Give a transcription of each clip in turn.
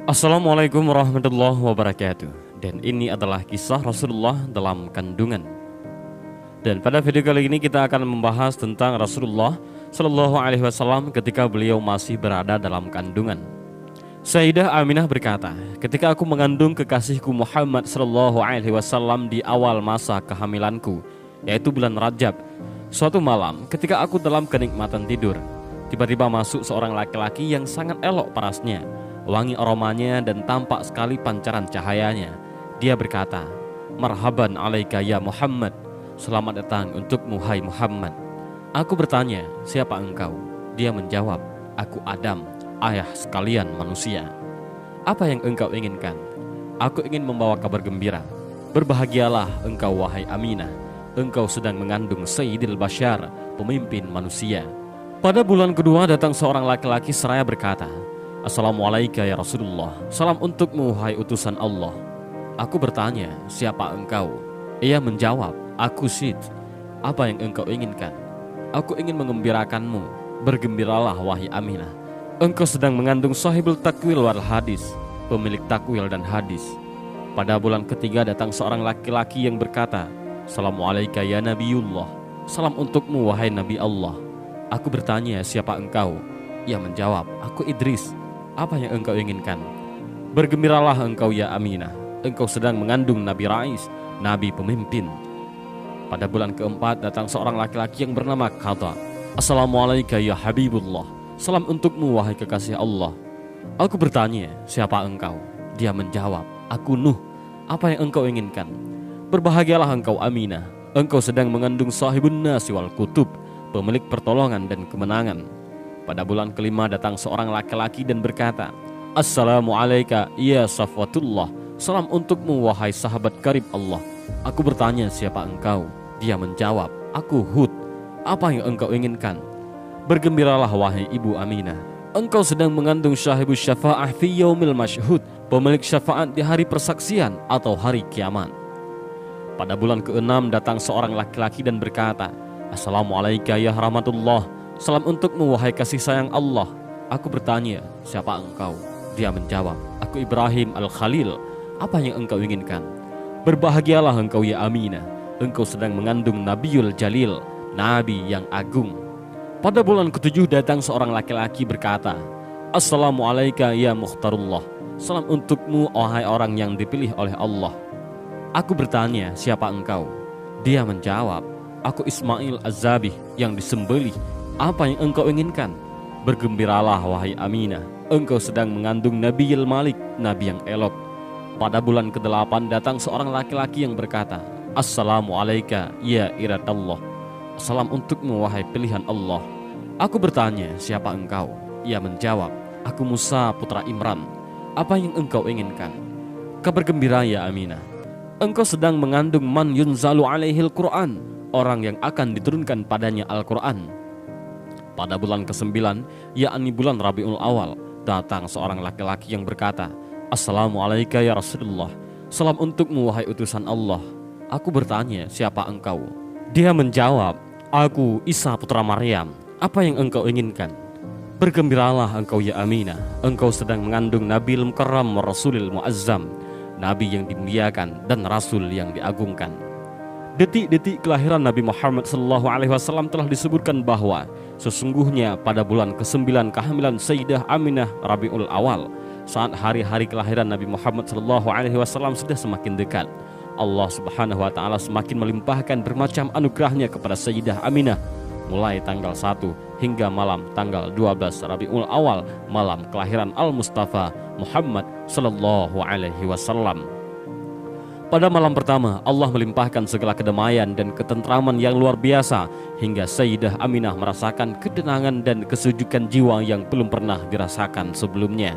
Assalamualaikum warahmatullahi wabarakatuh. Dan ini adalah kisah Rasulullah dalam kandungan. Dan pada video kali ini kita akan membahas tentang Rasulullah Shallallahu Alaihi Wasallam ketika beliau masih berada dalam kandungan. Sayyidah Aminah berkata, ketika aku mengandung kekasihku Muhammad Shallallahu Alaihi Wasallam di awal masa kehamilanku, yaitu bulan Rajab, suatu malam ketika aku dalam kenikmatan tidur, tiba-tiba masuk seorang laki-laki yang sangat elok parasnya, wangi aromanya dan tampak sekali pancaran cahayanya. Dia berkata, "Marhaban alaika ya Muhammad." Selamat datang untukmu hai Muhammad. Aku bertanya, siapa engkau? Dia menjawab, aku Adam, ayah sekalian manusia. Apa yang engkau inginkan? Aku ingin membawa kabar gembira. Berbahagialah engkau wahai Aminah. Engkau sedang mengandung Sayyidil Bashar, pemimpin manusia. Pada bulan kedua datang seorang laki-laki seraya berkata, Assalamualaikum ya Rasulullah. Salam untukmu hai utusan Allah. Aku bertanya, siapa engkau? Ia menjawab, aku Sid. Apa yang engkau inginkan? Aku ingin mengembirakanmu. Bergembiralah wahai Aminah. Engkau sedang mengandung sahibul takwil wal hadis, pemilik takwil dan hadis. Pada bulan ketiga datang seorang laki-laki yang berkata, Assalamualaikum ya Nabiullah. Salam untukmu wahai Nabi Allah. Aku bertanya, siapa engkau? Ia menjawab, aku Idris. Apa yang engkau inginkan? Bergembiralah engkau ya Aminah. Engkau sedang mengandung Nabi Rais, Nabi pemimpin. Pada bulan keempat datang seorang laki-laki yang bernama Qadha. Assalamualaikum ya Habibullah. Salam untukmu wahai kekasih Allah. Aku bertanya, siapa engkau? Dia menjawab, aku Nuh. Apa yang engkau inginkan? Berbahagialah engkau Aminah. Engkau sedang mengandung sahibun nasi wal kutub, pemilik pertolongan dan kemenangan. Pada bulan kelima datang seorang laki-laki dan berkata, Assalamualaikum ya Safwatullah. Salam untukmu wahai sahabat karib Allah. Aku bertanya, siapa engkau? Dia menjawab, aku Hud. Apa yang engkau inginkan? Bergembiralah wahai ibu Aminah. Engkau sedang mengandung syahibus syafa'ah fi yaumil masyhud, pemilik syafaat di hari persaksian atau hari kiamat. Pada bulan ke-6 datang seorang laki-laki dan berkata, Assalamualaikum ya rahmatullah. Salam untukmu wahai kasih sayang Allah. Aku bertanya, siapa engkau? Dia menjawab, aku Ibrahim al-Khalil. Apa yang engkau inginkan? Berbahagialah engkau ya Aminah. Engkau sedang mengandung Nabiul Jalil, Nabi yang agung. Pada bulan ke-7 datang seorang laki-laki berkata, Assalamualaikum ya Mukhtarullah. Salam untukmu wahai orang yang dipilih oleh Allah. Aku bertanya, siapa engkau? Dia menjawab, aku Ismail Az-Zabih yang disembelih. Apa yang engkau inginkan? Bergembiralah wahai Aminah. Engkau sedang mengandung Nabiul Malik, Nabi yang elok. Pada bulan ke-8 datang seorang laki-laki yang berkata, Assalamualaikum ya Iradallah. Salam untukmu wahai pilihan Allah. Aku bertanya, siapa engkau? Ia menjawab, aku Musa putra Imran. Apa yang engkau inginkan? Kabar gembira ya Aminah. Engkau sedang mengandung man yunzalu alaihil Quran, orang yang akan diturunkan padanya Al-Quran. Pada bulan ke-9, yakni bulan Rabiul Awal, datang seorang laki-laki yang berkata, Assalamualaikum ya Rasulullah. Salam untukmu wahai utusan Allah. Aku bertanya, siapa engkau? Dia menjawab, aku Isa putra Maryam. Apa yang engkau inginkan? Bergembiralah engkau ya Aminah. Engkau sedang mengandung Nabil Mukarram Rasulil Muazzam, Nabi yang dimuliakan dan Rasul yang diagungkan. Detik-detik kelahiran Nabi Muhammad SAW telah disebutkan bahwa sesungguhnya pada bulan ke-9 kehamilan Sayyidah Aminah Rabiul Awal, saat hari-hari kelahiran Nabi Muhammad SAW sudah semakin dekat, Allah Subhanahu wa Ta'ala semakin melimpahkan bermacam anugerahnya kepada Sayyidah Aminah, mulai tanggal 1 hingga malam tanggal 12 Rabiul Awal, malam kelahiran Al-Mustafa Muhammad Sallallahu Alaihi Wasallam. Pada malam pertama, Allah melimpahkan segala kedamaian dan ketentraman yang luar biasa, hingga Sayyidah Aminah merasakan ketenangan dan kesejukan jiwa yang belum pernah dirasakan sebelumnya.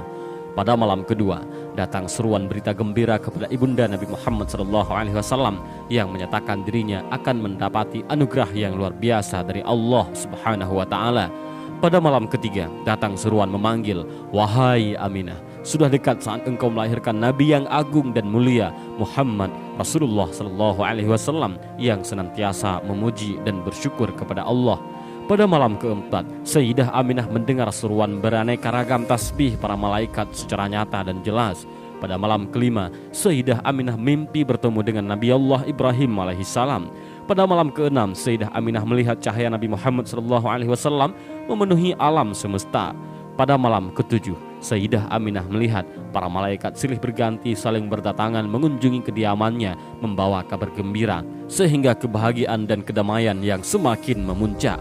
Pada malam kedua, datang seruan berita gembira kepada ibunda Nabi Muhammad SAW yang menyatakan dirinya akan mendapati anugerah yang luar biasa dari Allah Subhanahu wa Ta'ala. Pada malam ketiga, datang seruan memanggil, wahai Aminah, sudah dekat saat engkau melahirkan Nabi yang agung dan mulia, Muhammad Rasulullah SAW, yang senantiasa memuji dan bersyukur kepada Allah. Pada malam keempat, Sayyidah Aminah mendengar seruan beraneka ragam tasbih para malaikat secara nyata dan jelas. Pada malam kelima, Sayyidah Aminah mimpi bertemu dengan Nabi Allah Ibrahim alaihissalam. Pada malam keenam, Sayyidah Aminah melihat cahaya Nabi Muhammad SAW memenuhi alam semesta. Pada malam ketujuh, Sayyidah Aminah melihat para malaikat silih berganti saling berdatangan mengunjungi kediamannya membawa kabar gembira, sehingga kebahagiaan dan kedamaian yang semakin memuncak.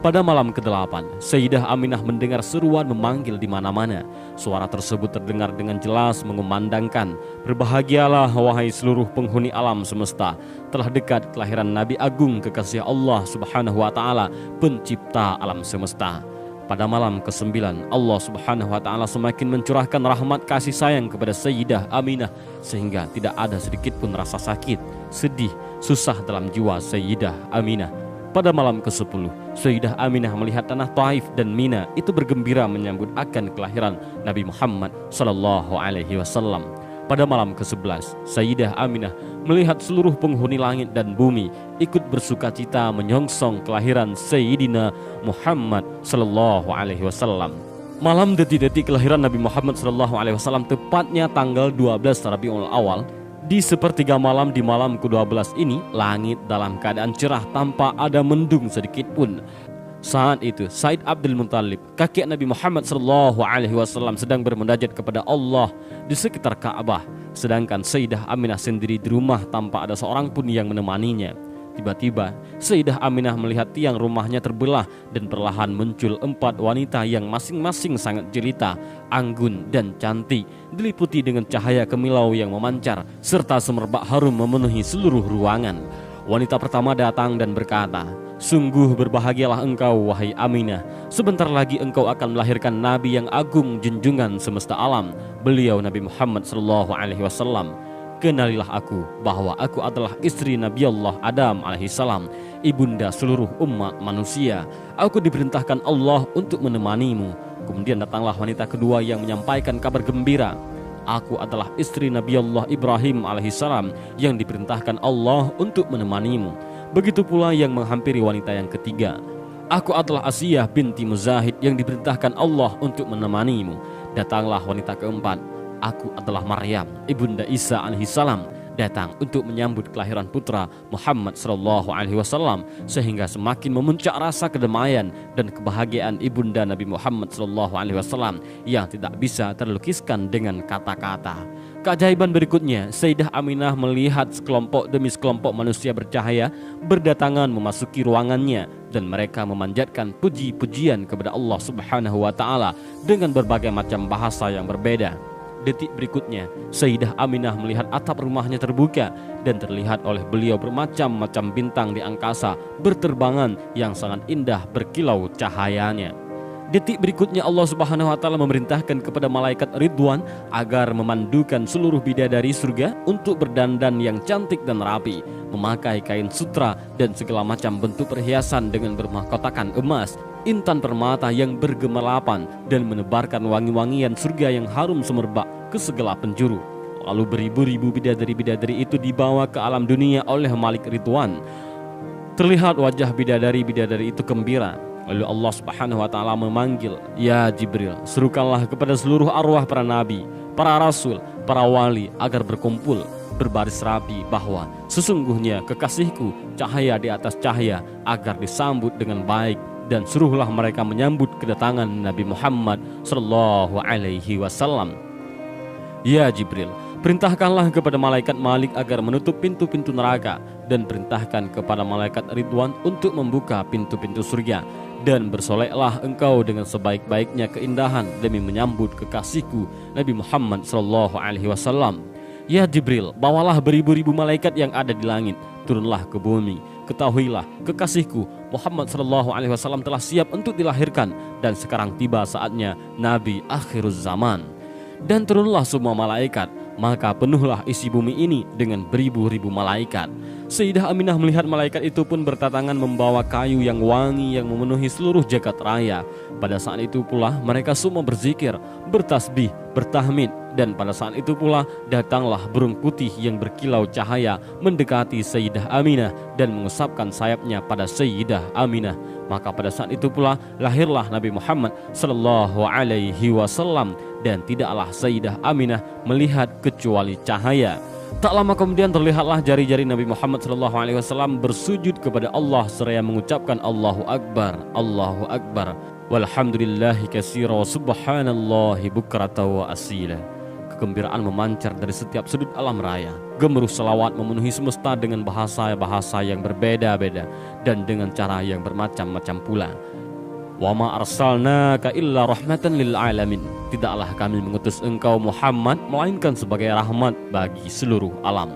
Pada malam ke-8, Sayyidah Aminah mendengar seruan memanggil di mana-mana. Suara tersebut terdengar dengan jelas mengumandangkan, "Berbahagialah wahai seluruh penghuni alam semesta, telah dekat kelahiran Nabi Agung kekasih Allah Subhanahu wa taala, pencipta alam semesta." Pada malam ke-9, Allah Subhanahu wa taala semakin mencurahkan rahmat kasih sayang kepada Sayyidah Aminah sehingga tidak ada sedikit pun rasa sakit, sedih, susah dalam jiwa Sayyidah Aminah. Pada malam ke-10, Sayyidah Aminah melihat tanah Taif dan Mina itu bergembira menyambut akan kelahiran Nabi Muhammad SAW. Pada malam ke-11, Sayyidah Aminah melihat seluruh penghuni langit dan bumi ikut bersukacita menyongsong kelahiran Sayyidina Muhammad SAW. Malam detik-detik kelahiran Nabi Muhammad SAW, tepatnya tanggal 12 Rabiul Awal, di sepertiga malam di malam ke-12 ini, langit dalam keadaan cerah tanpa ada mendung sedikit pun. Saat itu Said Abdul Muttalib, kakek Nabi Muhammad SAW, sedang bermunajat kepada Allah di sekitar Ka'bah, sedangkan Sayyidah Aminah sendiri di rumah tanpa ada seorang pun yang menemaninya. Tiba-tiba Sayyidah Aminah melihat tiang rumahnya terbelah dan perlahan muncul 4 wanita yang masing-masing sangat jelita, anggun dan cantik, diliputi dengan cahaya kemilau yang memancar serta semerbak harum memenuhi seluruh ruangan. Wanita pertama datang dan berkata, "Sungguh berbahagialah engkau wahai Aminah, sebentar lagi engkau akan melahirkan Nabi yang agung junjungan semesta alam, beliau Nabi Muhammad SAW. Kenalilah aku bahwa aku adalah istri Nabi Allah Adam alaihissalam, ibunda seluruh umat manusia. Aku diperintahkan Allah untuk menemanimu." Kemudian datanglah wanita kedua yang menyampaikan kabar gembira. "Aku adalah istri Nabi Allah Ibrahim alaihissalam yang diperintahkan Allah untuk menemanimu." Begitu pula yang menghampiri wanita yang ketiga. "Aku adalah Asiyah binti Muzahid yang diperintahkan Allah untuk menemanimu." Datanglah wanita keempat. "Aku adalah Maryam, ibunda Isa alaihissalam, datang untuk menyambut kelahiran putra Muhammad SAW, sehingga semakin memuncak rasa kedamaian dan kebahagiaan ibunda Nabi Muhammad SAW yang tidak bisa terlukiskan dengan kata-kata. Keajaiban berikutnya, Sayyidah Aminah melihat sekelompok demi sekelompok manusia bercahaya berdatangan memasuki ruangannya dan mereka memanjatkan puji-pujian kepada Allah Subhanahu wa taala dengan berbagai macam bahasa yang berbeda. Detik berikutnya, Sayyidah Aminah melihat atap rumahnya terbuka dan terlihat oleh beliau bermacam-macam bintang di angkasa berterbangan yang sangat indah berkilau cahayanya. Detik berikutnya Allah Subhanahu wa taala memerintahkan kepada malaikat Ridwan agar memandukan seluruh bidadari surga untuk berdandan yang cantik dan rapi, memakai kain sutra dan segala macam bentuk perhiasan dengan bermahkotakan emas, intan permata yang bergemelapan dan menebarkan wangi-wangian surga yang harum semerbak ke segala penjuru. Lalu beribu-ribu bidadari-bidadari itu dibawa ke alam dunia oleh Malik Ridwan. Terlihat wajah bidadari-bidadari itu gembira. Lalu Allah Subhanahu wa taala memanggil, "Ya Jibril, serukanlah kepada seluruh arwah para nabi, para rasul, para wali agar berkumpul berbaris rapi bahwa sesungguhnya kekasihku cahaya di atas cahaya agar disambut dengan baik, dan suruhlah mereka menyambut kedatangan Nabi Muhammad sallallahu alaihi wasallam." "Ya Jibril, perintahkanlah kepada malaikat Malik agar menutup pintu-pintu neraka, dan perintahkan kepada malaikat Ridwan untuk membuka pintu-pintu surga, dan bersoleklah engkau dengan sebaik-baiknya keindahan demi menyambut kekasihku Nabi Muhammad SAW. Ya Jibril, bawalah beribu-ribu malaikat yang ada di langit, turunlah ke bumi. Ketahuilah kekasihku Muhammad SAW telah siap untuk dilahirkan, dan sekarang tiba saatnya Nabi akhiruz zaman." Dan turunlah semua malaikat, maka penuhlah isi bumi ini dengan beribu-ribu malaikat. Sayyidah Aminah melihat malaikat itu pun berdatangan membawa kayu yang wangi yang memenuhi seluruh jagat raya. Pada saat itu pula mereka semua berzikir, bertasbih, bertahmid. Dan pada saat itu pula datanglah burung putih yang berkilau cahaya mendekati Sayyidah Aminah dan mengusapkan sayapnya pada Sayyidah Aminah. Maka pada saat itu pula lahirlah Nabi Muhammad sallallahu alaihi wasallam, dan tidaklah Sayyidah Aminah melihat kecuali cahaya. Tak lama kemudian terlihatlah jari-jari Nabi Muhammad sallallahu alaihi wasallam bersujud kepada Allah seraya mengucapkan Allahu Akbar, Allahu Akbar, walhamdulillahi katsira wa subhanallahi bukrata wa asila. Kegembiraan memancar dari setiap sudut alam raya. Gemuruh selawat memenuhi semesta dengan bahasa-bahasa yang berbeda-beda dan dengan cara yang bermacam-macam pula. Wa ma arsalnaka illa rahmatan lil alamin. Tidaklah kami mengutus engkau Muhammad melainkan sebagai rahmat bagi seluruh alam.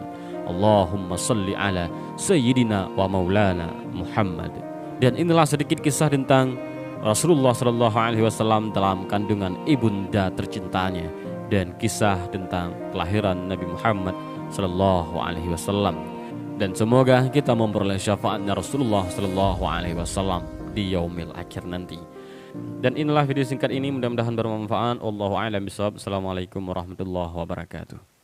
Allahumma salli ala sayyidina wa maulana Muhammad. Dan inilah sedikit kisah tentang Rasulullah sallallahu alaihi wasallam dalam kandungan ibunda tercintanya, dan kisah tentang kelahiran Nabi Muhammad sallallahu alaihi wasallam. Dan semoga kita memperoleh syafaatnya Rasulullah sallallahu alaihi wasallam di yaumil akhir nanti. Dan inilah video singkat ini, mudah-mudahan bermanfaat. Wallahu a'lam bishawab. Assalamualaikum warahmatullahi wabarakatuh.